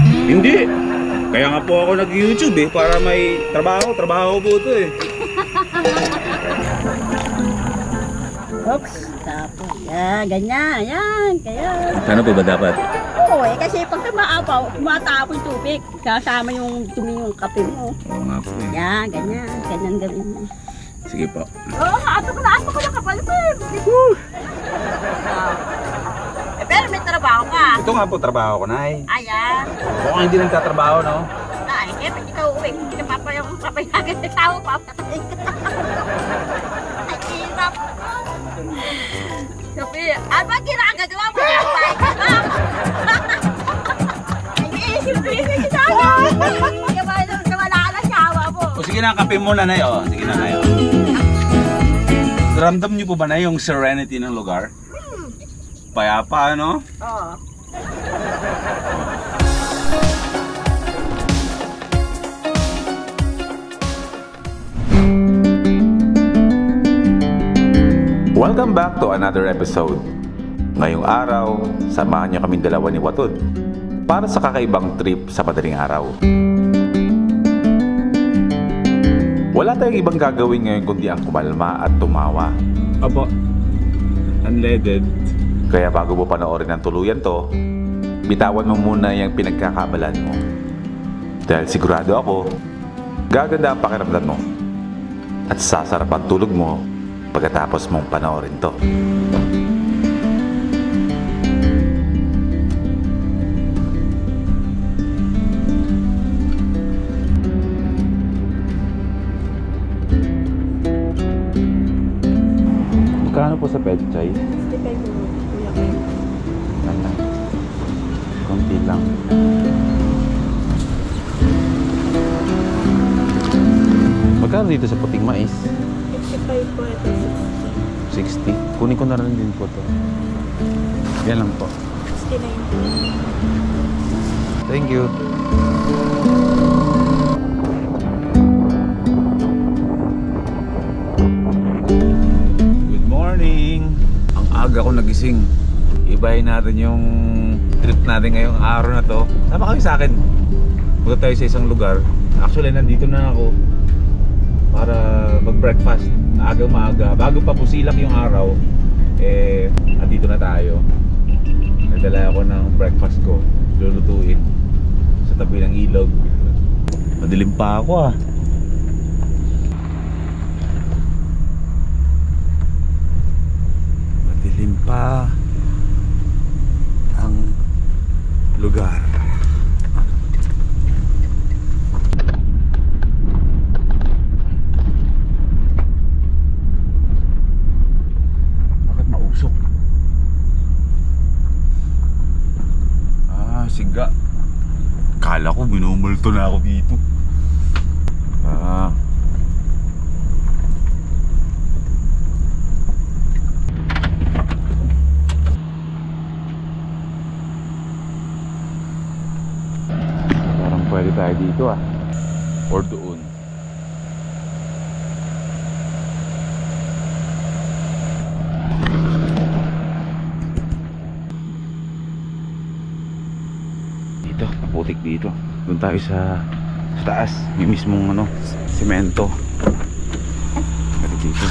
Hindi. Kaya nga po ako nag-YouTube eh, para may trabaho. Trabaho po ito eh. Oops, tapos. Yan, ganyan, yan, kaya. Ano po ba dapat? Oo eh, kasi pag tumatapon yung tubig, kasama yung dumi yung kape mo. Oo nga po eh. Yan, ganyan, ganyan gawin mo. Sige po. Oo, ato ko na kapalipin. Pero may trabaho ka. Ito nga po trabaho ko, Nay. Ayan. Mukhang hindi nagtatrabaho, no? Ay, eh, pag ikaw uwi, hindi ka papayang papayagan sa tao, papatay ka. Ay, hirap. Sabi, ba ginagagawa mo? Papay ka ba? Ay, isip-isip ka sana. Wala na siyawa mo. O sige na, kape muna, Nay. O, sige na, Nay. Ramdam niyo po ba na yung serenity ng lugar? Payapa, no? Oo. Welcome back to another episode. Ngayong araw, samahan niyo kaming dalawa ni Watod para sa kakaibang trip sa madaling araw. Wala tayong ibang gagawin ngayon kundi ang kumalma at tumawa. Apo, unleaded. Kaya bago mo panoorin ng tuluyan to, bitawan mo muna yung pinagkakabalan mo. Dahil sigurado ako, gaganda ang pakiramdam mo at sasarap ang tulog mo pagkatapos mong panoorin to. Magkano po sa petchay? 65 po, kuya kayo. Ano? Konti lang. Magkano dito sa puting mais? 65 po, ito 60. Kunin ko na rin din po to. Yan lang po. 69 po. Thank you. Good morning! Ang aga ko nagising. Ibahin natin yung trip natin ngayong araw na to. Sama kayo sa akin. Punta tayo sa isang lugar. Actually, nandito na ako para mag-breakfast. Agang maaga. Bago pa pusilak yung araw, andito na tayo. Nagdala ako ng breakfast ko. Lulutuin sa tabi ng ilog. Madilim pa ako ah. Madilim pa ang lugar. Bakit mausok? Siga. Kala ko minumulto na ako dito. Parang pwede tayo dito ah. Or doon. Dito, maputik dito. Doon tayo sa taas, yung mismong ano, semento. Dito.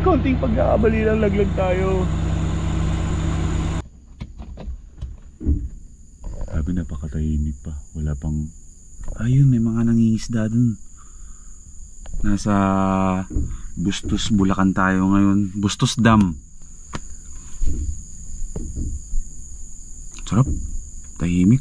Konting pagkakabali lang, laglag tayo. Sabi, napakatahimik pa. Wala pang... Ayun, may mga nangingisda dun. Nasa Bustos, Bulacan tayo ngayon. Bustos Dam. Sarap. Tahimik.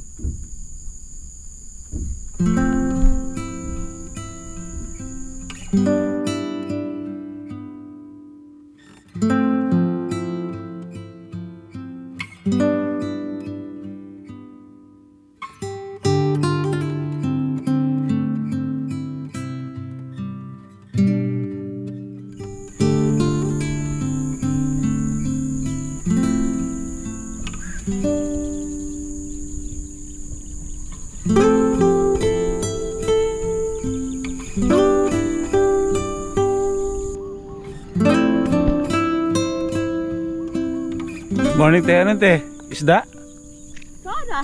morning, Tenante. Isda? Sana.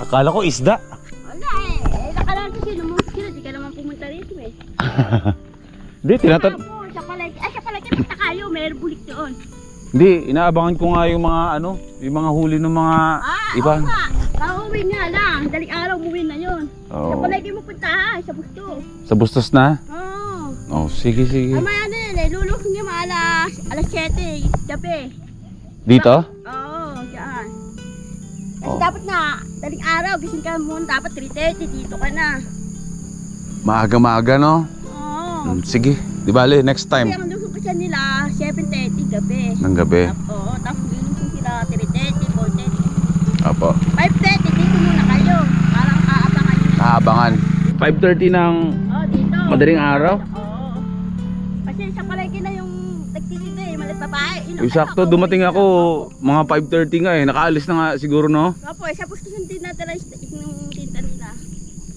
Akala ko isda. Wala eh. Nakalala kasi lumunod sila. Di ka naman pumunta rito eh. Hindi, Sa palagi punta kayo. Mayroon bulik doon. Hindi, inaabangan ko nga yung mga ano, yung mga huli ng mga iba. Oo nga. Kauwi nga lang. Daling araw umuwi na yun. Oo. Sa palagi mo punta ha. Sa Busto. Sa Bustos na? Oo. Oh, sige, sige. Mamaya na yun eh. Lulusong niya alas 7. Gabi. Dito? Oo. Diyan. Kasi Oo. dapat na. Daling araw. Gising ka muna. Dapat 3:30. Dito ka na. Maaga-maaga, no? Oo. Sige, di bale, next Kasi time. ang lusong kasi nila 7:30 gabi. Ng gabi. Oo. Tapos lulusong sila 3:30, 4:30. Apo. 5:30 dito muna kayo. Parang aabangan nyo na. Aabangan. 5:30 ng Dito. madaling araw? Oo. Kasi sa palagi na yung nagtitinda eh. Malit babae. Sakto, dumating ako mga 5:30 nga eh. Nakaalis na nga siguro, no? Opo, sa pusto yung tinatala yung tinta nila.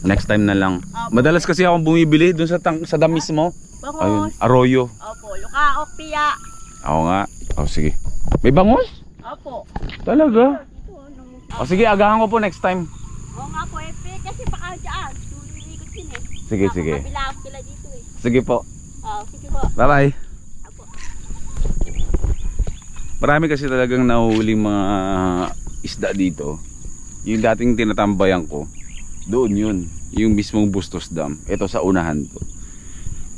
Next time na lang. Opo. Madalas kasi akong bumibili dun sa dam mismo. Ayun, Bangos. arroyo. Opo, lukaok, piya. Ako nga. Oh, sige. May bangos? Opo. Talaga? Dito, ano. O sige, agahan ko po next time. Oo nga po, kasi baka dyan. Ikot yun eh. Sige, sige. Kabilaak sila dito eh. Sige po. Oo, sige po. Bye-bye. Opo. Marami kasi talagang nahuhuling mga isda dito. Yung dating tinatambayan ko, doon yun. Yung mismong Bustos Dam. Ito sa unahan to.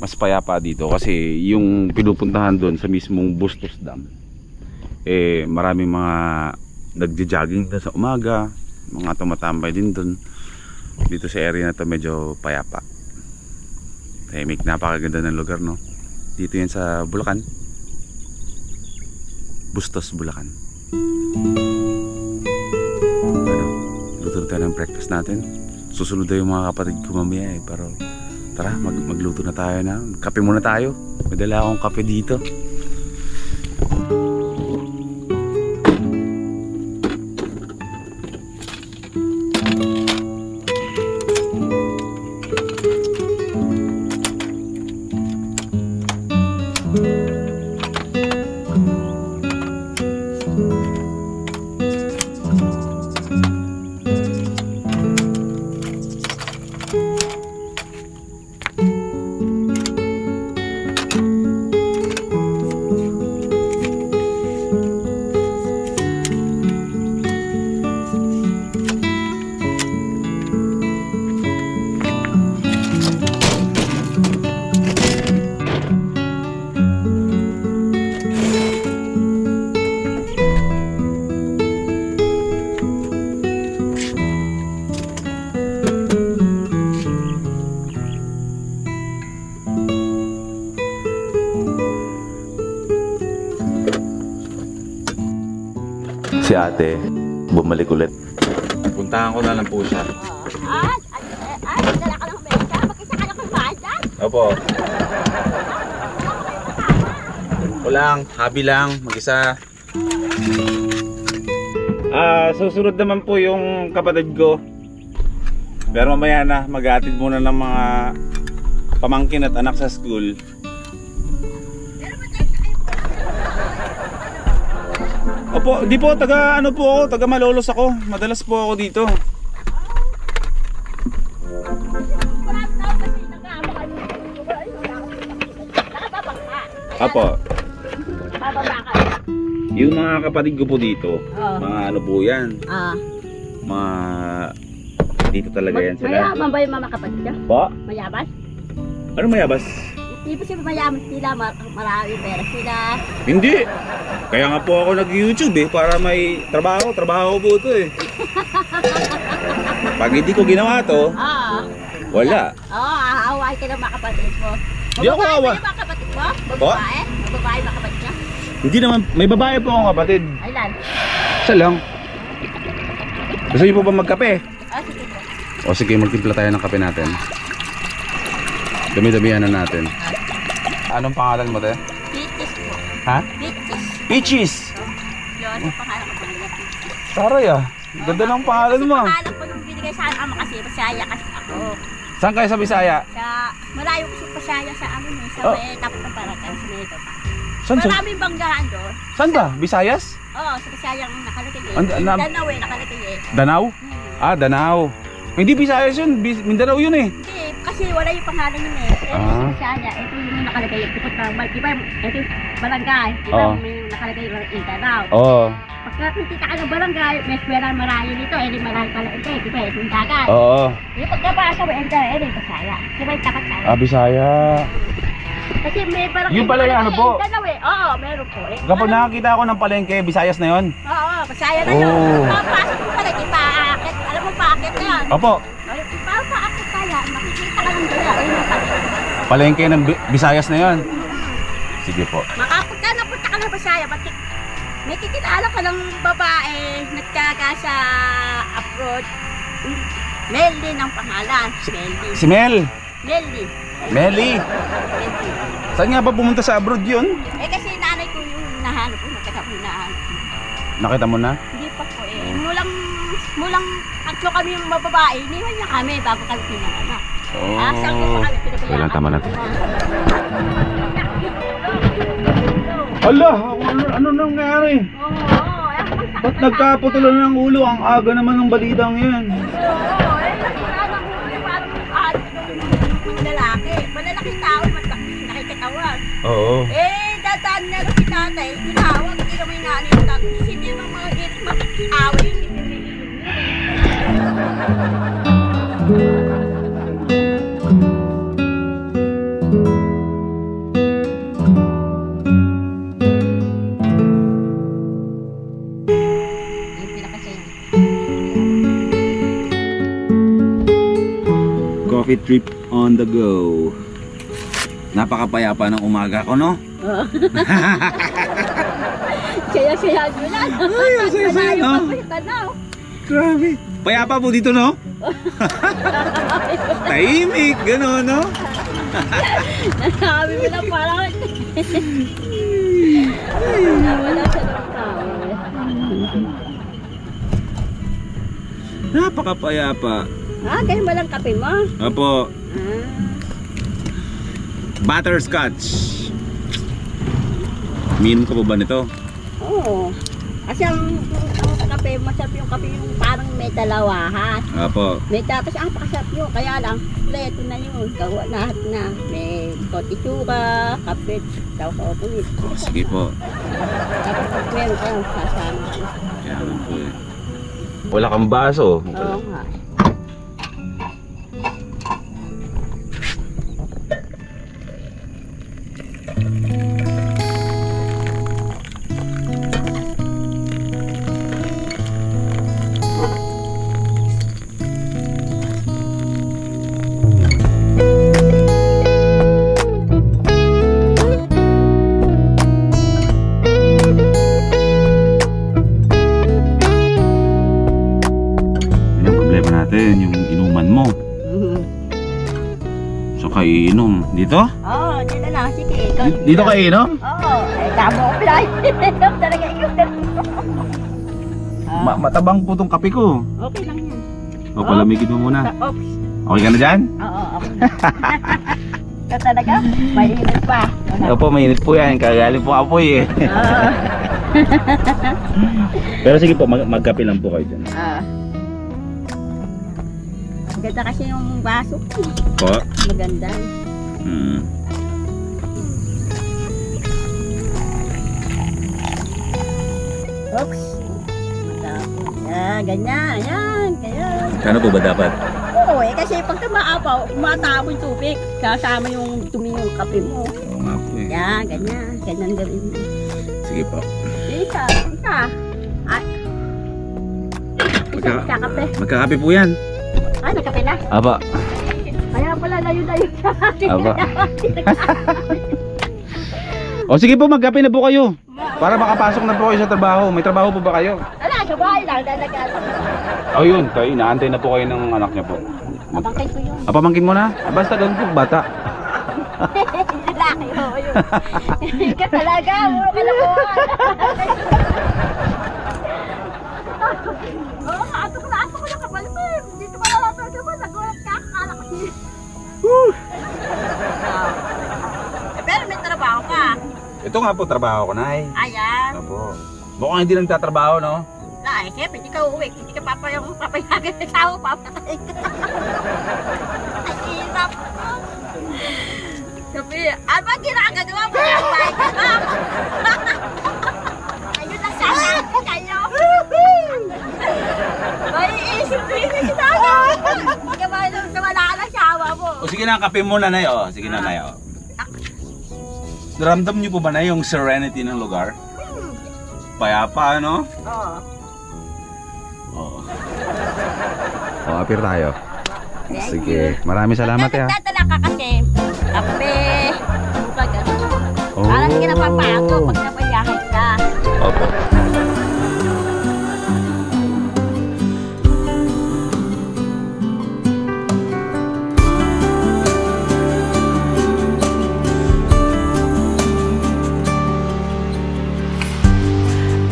Mas payapa dito kasi yung pinupuntahan doon sa mismong Bustos Dam, eh maraming mga nagja-jogging doon sa umaga, mga tumatambay din doon. Dito sa area na to medyo payapa. Tahimik, napakaganda ng lugar, no? Dito yan sa Bulacan. Bustos, Bulacan. Ano, luto na tayo ng breakfast natin. Susunod na yung mga kapatid ko mamaya eh. Pero tara, magluto na tayo na. Kape muna tayo. May dala akong kape dito. Si ate, bumalik ulit. Puntahan ko na lang po siya. Dala ka lang mesa. Mag-isa ka lang kung bahay dyan. Opo. Walang, habi lang, mag-isa. Susunod naman po yung kapatid ko. Pero mamaya na, mag-aatid muna ng mga pamangkin at anak sa school. Opo, di po, taga ano po ako, taga Malolos ako. Madalas po ako dito. Apo. Bababa ka. Yung mga kapatid ko po dito, mga ano po yan, mga dito talaga yan sila. Mayaman ba yung mga kapatid niya? Po? Mayaman? Ano mayabas? Hindi po sila mayaman sila, marami pera sila. Hindi. Kaya nga po ako nag-YouTube eh, para may trabaho po ito eh. Pag hindi ko ginawa to, wala. Aaway ka ng mga kapatid mo. Di ako awa. Mababae mga kapatid mo? Po? Mababae? Mababae mga kapatid niya? Hindi naman, may babae po akong kapatid. Ilan? Isa lang. Gusto niyo po ba magkape? Sige po. O sige, magtimpla tayo ng kape natin. Dami-damihan na natin. Anong pangalan mo, te? Peaches po. Ha? Peaches. Peaches! Yun, ang pangalan ko pala. Saray ah. Ganda ng pangalan mo. Ang pangalan ko nung binigay sa ama kasi, Pasaya kasi ako. Saan kayo sa Bisaya? Sa, malayo kasi Pasaya sa amin eh. Sa may tapos ng Paracan, sa may ito pa. Saan? Maraming banggaan doon. Saan ba? Visayas? Oo, sa Bisaya ang nakalagay eh. Danau eh, nakalagay eh. Danau? Ah, Danau. Hindi Visayas yun, Mindanao yun eh. Hindi, kasi wala yung pangalan yun eh. Ito sa Bisaya, ito yung nakalagay yung tukot ng di ba, ito yung barangay. Di ba, may nakalagay yung Danau. Oo. Pagka kita ka ng barangay, may eskwela marayo nito, eh, marayo pala ito eh, di ba, yung dagat. Oo. Yung pagkabasa mo, ito, Bisaya. Di ba, yung tapat tayo. Ah, Bisaya. Kasi may barangay. Yung pala yung ano po? Danau eh, oo, meron po eh. Kapag nakakita ako ng palengke, Visayas na yun. Oo, Bisaya na yun. Oh. Papasok mo pala, di paakit. Alam mo, paakit na yan. Opo. Para paakit kaya, makikita ka lang dala. Ayun yung palengke. Palengke ng Visayas na yun. Sige po. Makapunta na punta ka ng Bisaya, may kikilala ka ng babae, nagkaga sa abroad. Melly ng pangalan. Melly. Si Mel. Melly. Meli. Melly. Saan nga ba pumunta sa abroad yun? Eh kasi nanay ko yung nahanap ko, nagtaga ko yung nahanap. Nakita mo na? Hindi pa po eh. Mulang tatlo kami yung mababae, iniwan niya kami bago kami pinanganak. Saan ko pa kami pinabayaan. Kailan tama natin. Ala, ano nangyari? Ba't nagkaputulan ng ulo? Ang aga naman ng balitang yan. Lalaki. Malalaki tao, nakikatawan. Oo. Eh, dadaan niya si tatay, tinawag, hindi naman inaano yung tatay. Kasi hindi naman mga irit makikawin. Coffee trip on the go. Napakapayapa ng umaga ko, no? Saya-saya nyo lang. Saya-saya, no? Grabe. Payapa po dito, no? Tahimik, gano'n, no? Nasabi mo na parang wala siya ng tao. Napakapayapa. Ganyan ba lang kape mo? Opo. Butterscotch. Minom ka po ba nito? Oo. Kasi ang kape, masarap yung kape yung parang may dalawahan. Opo. May tapos pakasarap yun. Kaya lang, kompleto na yun. Gawa lahat na. May konti suka, kape, daw ka ulit. Oh, sige po. Tapos pag meron ka, sasama. Yan po eh. Wala kang baso. Oo nga. Yung inuman mo. So kainom dito? Oo, dito lang. Sige. Dito kainom? Oo. Tama ko pala. Talaga ikaw. Matabang po tong kape ko. Okay lang yan. O palamigin mo muna. Oops. Okay ka na dyan? Oo, okay na. Ikaw talaga, mainit pa. Opo, mainit po yan. Kagaling po apoy eh. Pero sige po, magkape lang po kayo dyan. Maganda kasi yung baso ko. Po? Maganda. Oops. Ganyan. Ayan. Kaya. Ano po ba dapat? Oo kasi pag tumaapaw, umatabo yung tubig. Kasama yung dumi yung kape mo. Oo nga po eh. Yan, ganyan. Ganyan gawin mo. Sige po. Isa. Ay. Isa kape. Magkakape po yan. Nagkape na? Aba. Kaya pala layo-layo sa atin. Aba. O sige po, magkape na po kayo. Para makapasok na po kayo sa trabaho. May trabaho po ba kayo? Wala, sa bahay lang. O yun, kayo, inaantay na po kayo ng anak niya po. Pamangkin ko yun. Pamangkin mo na? Basta doon po, bata. Lalaki, oo yun. Ika talaga, muro ka na po. Oo, ato ko na kapal mo. Dito ka na talaga ba? Nagulat ka, akala ko siya. Pero may trabaho ka. Ito nga po, trabaho ko na eh. Ayan. Opo. Mukhang hindi lang tatrabaho, no? Ay, siyempre, hindi ka uuwi. Hindi ka papayagan sa tao, papatay ka. Ang hirap. Sabi, ano ba ginagawa mo? Papay ka ba? Ayun lang sana kayo. May isip rin kita. Hindi ka ba nawala ka ng sawa mo? O sige na, kape muna na yun. Sige na, Nay. Naramdam niyo po ba na yung serenity ng lugar? Payapa, no? Oo. Oo. O, apir tayo. Sige, maraming salamat ya. Nagdadala ka kasi. Kape. Baga. Oh. Parang hindi ka napapago pag napayahan ka. Opo.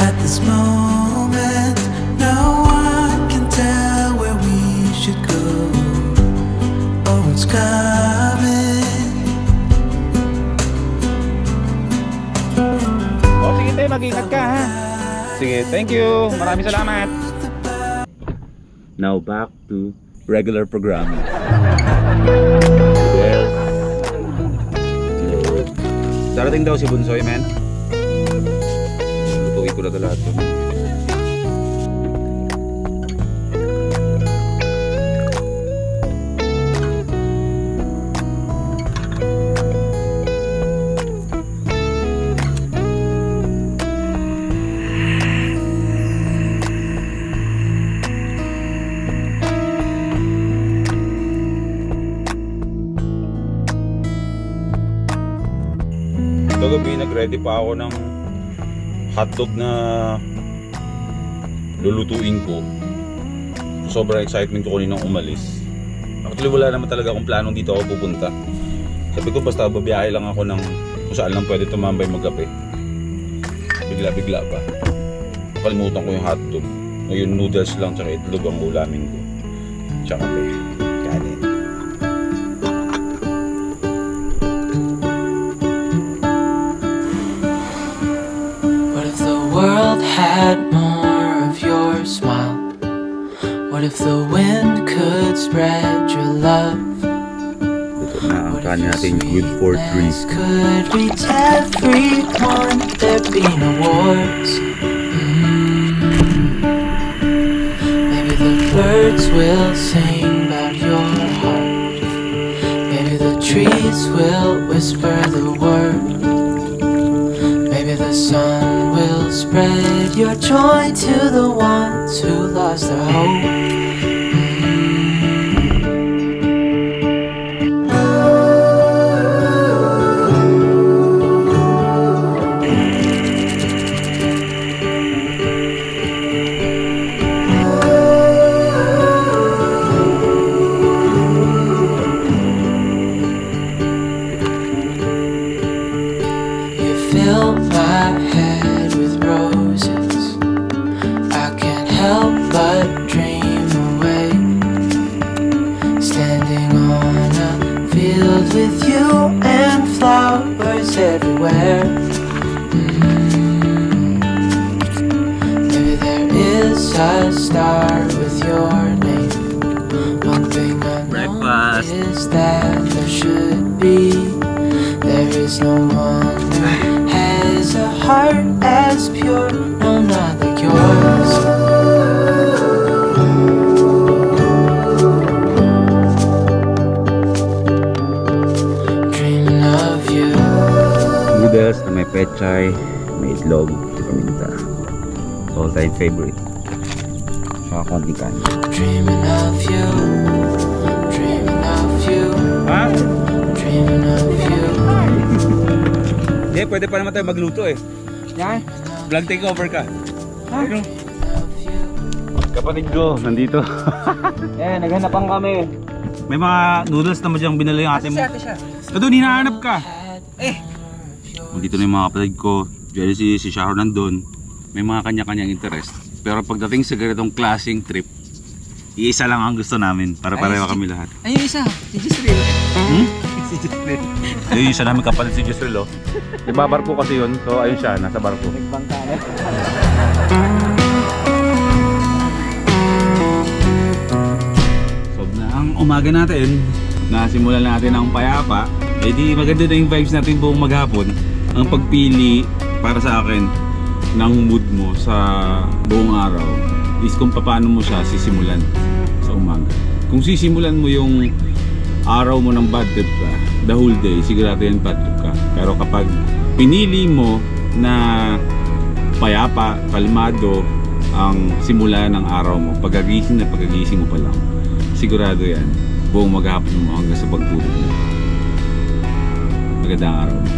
At this moment, no one can tell where we should go or what's coming. O sige tayo, mag-ingat ka ha. Sige, thank you. Maraming salamat. Now back to regular programming. Well, darating daw si Bunsoy, man. Lutuin ko na ito lahat. Kagabi nag-ready pa ako ng hotdog na lulutuin ko. Sobrang excitement ko kaninang umalis. Actually wala naman talaga akong planong dito ako pupunta. Sabi ko basta babiyahe lang ako ng kung saan lang pwede tumambay magkape. Bigla-bigla pa. Kalimutan ko yung hotdog. Ngayon noodles lang tsaka itlog ang ulamin ko. Tsaka kape. Kanin. What if the world had more of your smile? What if the wind could spread your love? Ito na ang kanin natin, good for three. Sweetness could reach everyone, there'd be no wars. Maybe the birds will sing about your heart. Maybe the trees will whisper the word. Maybe the sun will spread your joy to the ones who lost their hope. You fill my head with roses. I can't help but dream away. Standing on a field with you and flowers everywhere. Maybe there is a star with your name. One thing I know Breakfast. is that there should be. There is no one who has a heart as pure, no, not like yours. Dreaming of you. Noodles na may pechay, may itlog, paminta. All time favorite. Saka konting kanin. Dreaming of you. Dreaming of you. Ha? Dreaming of you. Hindi, pwede pa naman tayo magluto eh. Yeah. Vlog takeover ka. Ano? Of you. Kapatid ko, nandito. Naghanapan kami. May mga noodles naman diyang binala yung ate mo. Ito doon, hinahanap ka. Nandito na yung mga kapatid ko. Jealousy, si Sharon nandun. May mga kanya-kanyang interest. Pero pagdating sa ganitong klaseng trip, iisa lang ang gusto namin para pareho kami lahat. Ay, yung isa. Si Gisril. Hmm? Si Si Jesril. Yung isa namin kapalit si Jesril, oh. Ibabarko kasi yun, so ayun siya, nasa barko. Nagbangka na. So na ang umaga natin, nasimulan natin ang payapa. Eh di maganda na yung vibes natin buong maghapon. Ang pagpili para sa akin ng mood mo sa buong araw is kung paano mo siya sisimulan sa umaga. Kung sisimulan mo yung araw mo ng bad trip ka, the whole day, sigurado yan bad trip ka. Pero kapag pinili mo na payapa, kalmado ang simula ng araw mo, pagkagising mo pa lang, sigurado yan, buong maghapon mo hanggang sa pagtulog mo. Magandang araw mo.